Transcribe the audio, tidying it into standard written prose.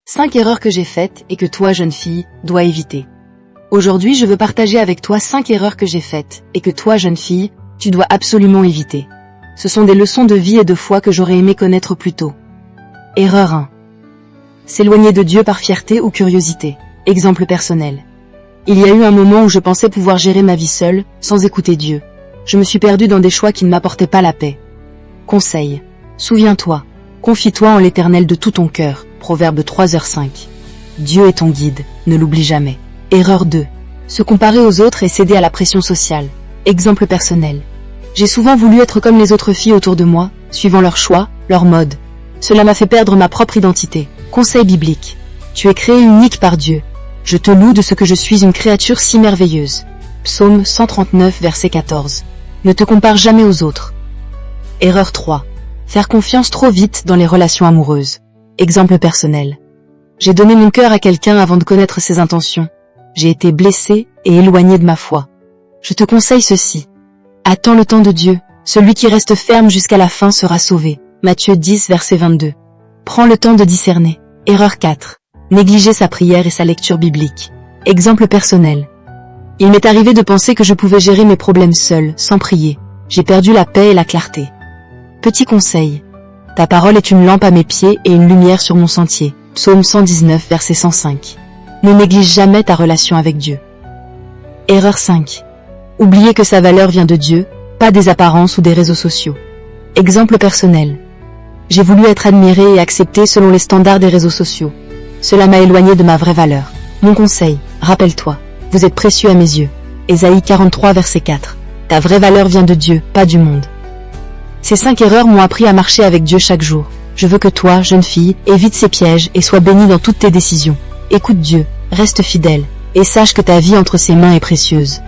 5 erreurs que j'ai faites et que toi, jeune fille, dois éviter. Aujourd'hui, je veux partager avec toi 5 erreurs que j'ai faites et que toi, jeune fille, tu dois absolument éviter. Ce sont des leçons de vie et de foi que j'aurais aimé connaître plus tôt. Erreur 1. S'éloigner de Dieu par fierté ou curiosité. Exemple personnel. Il y a eu un moment où je pensais pouvoir gérer ma vie seule, sans écouter Dieu. Je me suis perdue dans des choix qui ne m'apportaient pas la paix. Conseil. Souviens-toi. Confie-toi en l'Éternel de tout ton cœur. Proverbe 3h5. Dieu est ton guide, ne l'oublie jamais. Erreur 2. Se comparer aux autres et céder à la pression sociale. Exemple personnel. J'ai souvent voulu être comme les autres filles autour de moi, suivant leurs choix, leurs modes. Cela m'a fait perdre ma propre identité. Conseil biblique. Tu es créé unique par Dieu. Je te loue de ce que je suis une créature si merveilleuse. Psaume 139, verset 14. Ne te compare jamais aux autres. Erreur 3. Faire confiance trop vite dans les relations amoureuses. Exemple personnel. J'ai donné mon cœur à quelqu'un avant de connaître ses intentions. J'ai été blessée et éloignée de ma foi. Je te conseille ceci. Attends le temps de Dieu. Celui qui reste ferme jusqu'à la fin sera sauvé. Matthieu 10, verset 22. Prends le temps de discerner. Erreur 4. Négliger sa prière et sa lecture biblique. Exemple personnel. Il m'est arrivé de penser que je pouvais gérer mes problèmes seul, sans prier. J'ai perdu la paix et la clarté. Petit conseil. Ta parole est une lampe à mes pieds et une lumière sur mon sentier. Psaume 119, verset 105. Ne néglige jamais ta relation avec Dieu. Erreur 5. Oublier que sa valeur vient de Dieu, pas des apparences ou des réseaux sociaux. Exemple personnel. J'ai voulu être admiré et accepté selon les standards des réseaux sociaux. Cela m'a éloigné de ma vraie valeur. Mon conseil, rappelle-toi, vous êtes précieux à mes yeux. Ésaïe 43, verset 4. Ta vraie valeur vient de Dieu, pas du monde. Ces 5 erreurs m'ont appris à marcher avec Dieu chaque jour. Je veux que toi, jeune fille, évite ces pièges et sois bénie dans toutes tes décisions. Écoute Dieu, reste fidèle, et sache que ta vie entre ses mains est précieuse.